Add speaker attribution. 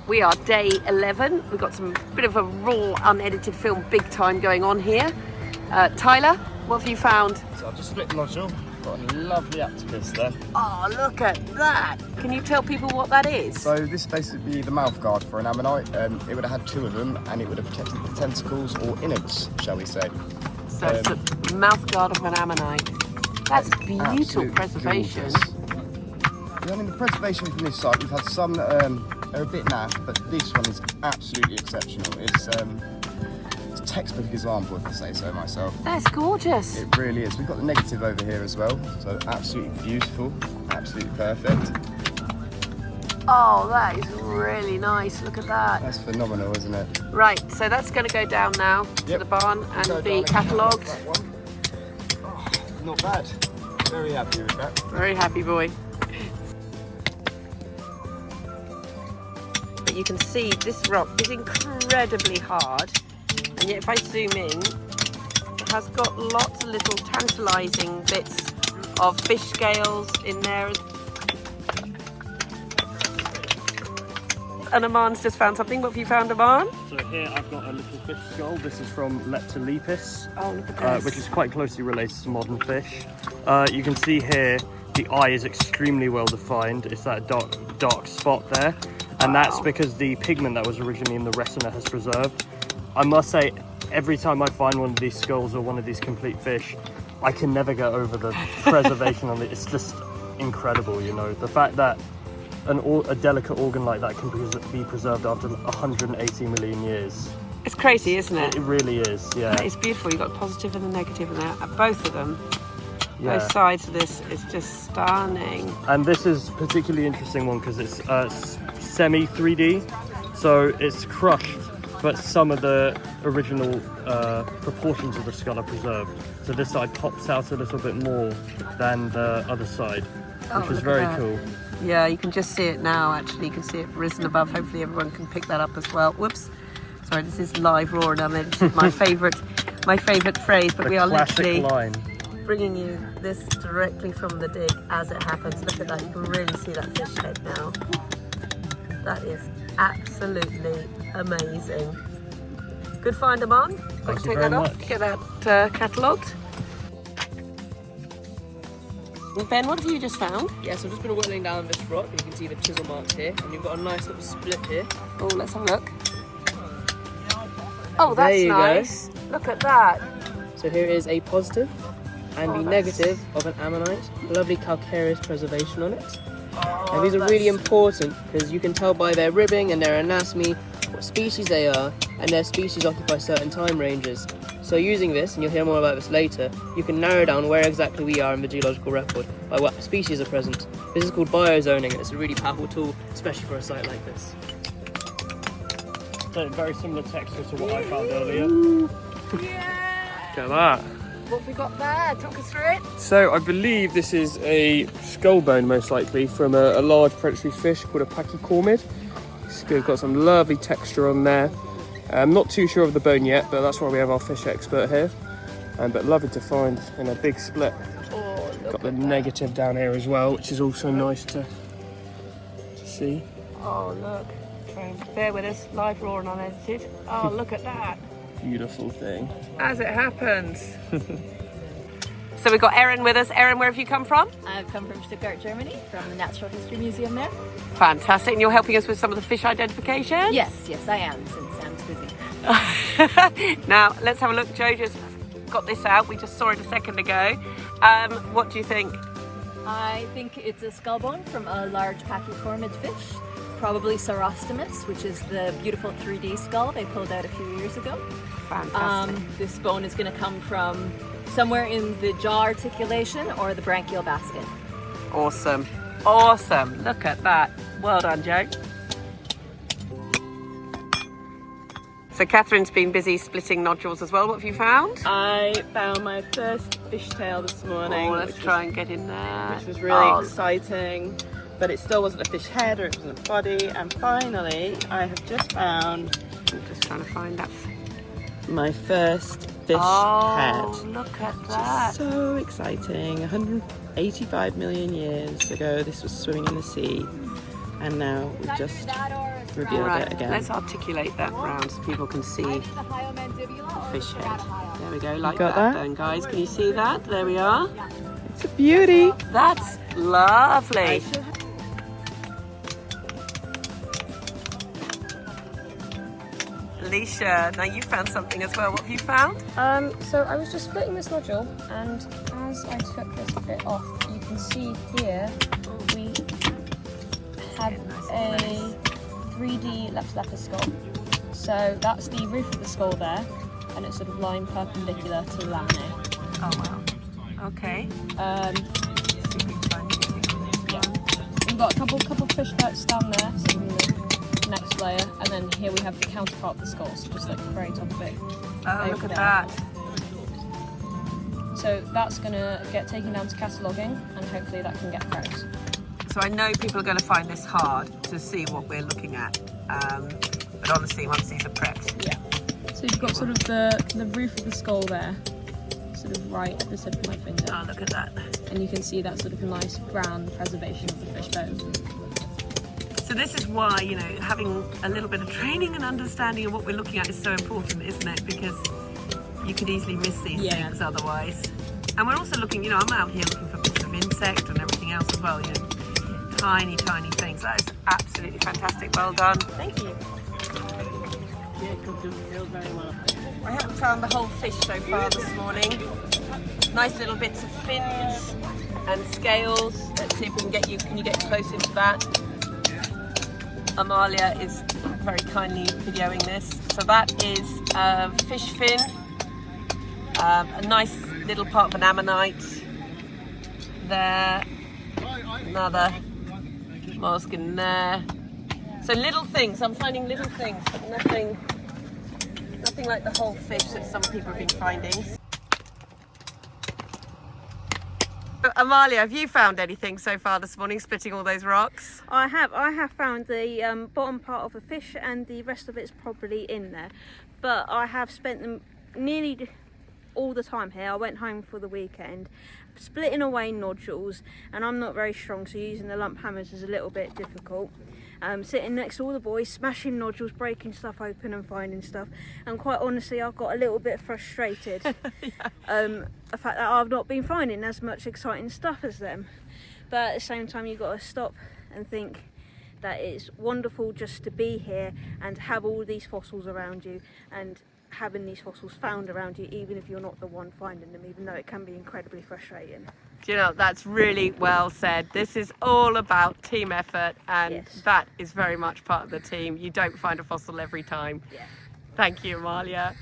Speaker 1: We are day 11. We've got some bit of a raw, unedited film, big time going on here. Tyler, what have you found?
Speaker 2: So I've just split the nodule. Got a lovely apticus there.
Speaker 1: Oh, look at that. Can you tell people what that is?
Speaker 2: So this is basically the mouth guard for an ammonite. It would have had 2 of them, and it would have protected the tentacles or innards, shall we say.
Speaker 1: So it's the mouth guard of an ammonite. That's beautiful preservation.
Speaker 2: Gorgeous. Yeah, I mean, the preservation from this site, we've had some that are a bit naff, but this one is absolutely exceptional. It's a textbook example, if I say so myself.
Speaker 1: That's gorgeous.
Speaker 2: It really is. We've got the negative over here as well, so absolutely beautiful, absolutely perfect.
Speaker 1: Oh, that is really nice. Look at that.
Speaker 2: That's phenomenal, isn't it?
Speaker 1: Right, so that's going to go down now to the barn and be catalogued.
Speaker 2: Oh, not bad. Very happy with that.
Speaker 1: Very happy boy. But you can see this rock is incredibly hard, and yet if I zoom in, it has got lots of little tantalising bits of fish scales in there. And Aman's just found something. What have you found, Aman?
Speaker 3: So here I've got a little fish skull. This is from Leptolepis,
Speaker 1: Oh, look at this.
Speaker 3: which is quite closely related to modern fish. You can see here the eye is extremely well defined. It's that dark spot there. And that's because the pigment that was originally in the retina has preserved. I must say, every time I find one of these skulls or one of these complete fish, I can never get over the preservation on it. It's just incredible, you know. The fact that a delicate organ like that can be preserved after 180 million years.
Speaker 1: It's crazy, isn't it?
Speaker 3: It really is, yeah.
Speaker 1: It's beautiful. You've got the positive and the negative in there. Both of them.
Speaker 3: Yeah.
Speaker 1: Both sides of this is just stunning.
Speaker 3: And this is a particularly interesting one because it's semi 3D, so it's crushed, but some of the original proportions of the skull are preserved. So this side pops out a little bit more than the other side, which is very cool.
Speaker 1: Yeah, you can just see it now, actually. You can see it risen above. Hopefully everyone can pick that up as well. Whoops. Sorry, this is live raw and unedited. My favourite phrase, but we are literally bringing you this directly from the dig as it happens. Look at that. You can really see that fish head now. That is absolutely amazing. Good find, Aman. Got to take that off, get that catalogued. Ben, what have you just found?
Speaker 4: Yes, I've just been whittling down this rock. You can see the chisel marks here, and you've got a nice little split here.
Speaker 1: Oh, let's have a look. Oh, that's nice. Look at that.
Speaker 4: So here is a positive and the negative of an ammonite. Lovely calcareous preservation on it. And these are really important because you can tell by their ribbing and their anatomy what species they are, and their species occupy certain time ranges. So using this, and you'll hear more about this later, you can narrow down where exactly we are in the geological record by what species are present. This is called biozoning, and it's a really powerful tool, especially for a site like this.
Speaker 3: So very similar texture to what I found earlier.
Speaker 1: Yeah.
Speaker 3: Look at that.
Speaker 1: What have we got there? Talk us through it.
Speaker 3: So I believe this is a skull bone, most likely, from a large predatory fish called a pachycormid. It's got some lovely texture on there. I'm not too sure of the bone yet, but that's why we have our fish expert here. But lovely to find in a big split.
Speaker 1: Oh, look
Speaker 3: Got the negative down here as well, which is also nice to see.
Speaker 1: Oh, look. Bear with us, live raw and unedited. Oh, look at that.
Speaker 3: Beautiful thing.
Speaker 1: As it happens. So we've got Erin with us. Erin, where have you come from?
Speaker 5: I've come from Stuttgart, Germany, from the Natural History Museum there.
Speaker 1: Fantastic. And you're helping us with some of the fish identification?
Speaker 5: Yes, I am, since Sam's busy.
Speaker 1: Now, let's have a look. Joe just got this out. We just saw it a second ago. What do you think?
Speaker 5: I think it's a skull bone from a large pachycormid fish, probably Saurostomus, which is the beautiful 3D skull they pulled out a few years ago.
Speaker 1: Fantastic.
Speaker 5: This bone is going to come from somewhere in the jaw articulation or the branchial basket.
Speaker 1: Awesome. Awesome. Look at that. Well done, Joe. So Catherine's been busy splitting nodules as well. What have you found?
Speaker 6: I found my first fishtail this morning.
Speaker 1: Oh, let's try and get in there.
Speaker 6: Which was really exciting, but it still wasn't a fish head or it wasn't a body. And finally, I have just found...
Speaker 1: I'm just trying to find that.
Speaker 6: My first fish head.
Speaker 1: Oh, look at that.
Speaker 6: So exciting. 185 million years ago, this was swimming in the sea. And now we've just revealed it again.
Speaker 1: Let's articulate that round so people can see the fish head. There we go, like
Speaker 6: got
Speaker 1: that
Speaker 6: that?
Speaker 1: then, guys. Can you see that? There we are.
Speaker 6: It's a beauty.
Speaker 1: That's lovely. Alicia, now you found something as well. What have you found?
Speaker 7: So I was just splitting this nodule, and as I took this bit off, you can see here we have a 3D lepidopterus skull. So that's the roof of the skull there, and it's sort of lying perpendicular to the laminae.
Speaker 1: Oh wow. Okay.
Speaker 7: Yeah. We've got a couple fish fillets down there, sort of in the next layer, and then here we have the counterpart of the skull, so just like the very top of it.
Speaker 1: Oh, look
Speaker 7: over
Speaker 1: at
Speaker 7: there.
Speaker 1: that.
Speaker 7: So that's going to get taken down to cataloguing, and hopefully that can get prepped.
Speaker 1: So I know people are going to find this hard to see what we're looking at. But honestly, once these are prepped.
Speaker 7: Yeah. So you've got sort of the roof of the skull there, sort of right at the tip of my finger.
Speaker 1: Oh, look at that.
Speaker 7: And you can see that sort of nice brown preservation of the fish bone.
Speaker 1: So this is why, you know, having a little bit of training and understanding of what we're looking at is so important, isn't it? Because you could easily miss these things otherwise. And we're also looking, you know, I'm out here looking for bits of insect and everything else as well, you know. Tiny, tiny things. That is absolutely fantastic. Well done.
Speaker 6: Thank you.
Speaker 1: I haven't found the whole fish so far this morning. Nice little bits of fins and scales. Let's see if we can get you. Can you get close into that? Amalia is very kindly videoing this. So that is a fish fin, a nice little part of an ammonite. There, another mollusk in there. So little things. I'm finding little things, but nothing like the whole fish that some people have been finding. Amalia, have you found anything so far this morning, splitting all those rocks?
Speaker 8: I have found the bottom part of the fish, and the rest of it's probably in there. But I have spent them nearly all the time here. I went home for the weekend, splitting away nodules, and I'm not very strong, so using the lump hammers is a little bit difficult. Sitting next to all the boys, smashing nodules, breaking stuff open and finding stuff, and quite honestly I got a little bit frustrated. The fact that I've not been finding as much exciting stuff as them, but at the same time you've got to stop and think that it's wonderful just to be here and have all these fossils around you, and having these fossils found around you, even if you're not the one finding them, even though it can be incredibly frustrating.
Speaker 1: Do you know, that's really well said. This is all about team effort, and that is very much part of the team. You don't find a fossil every time. Thank you, Amalia.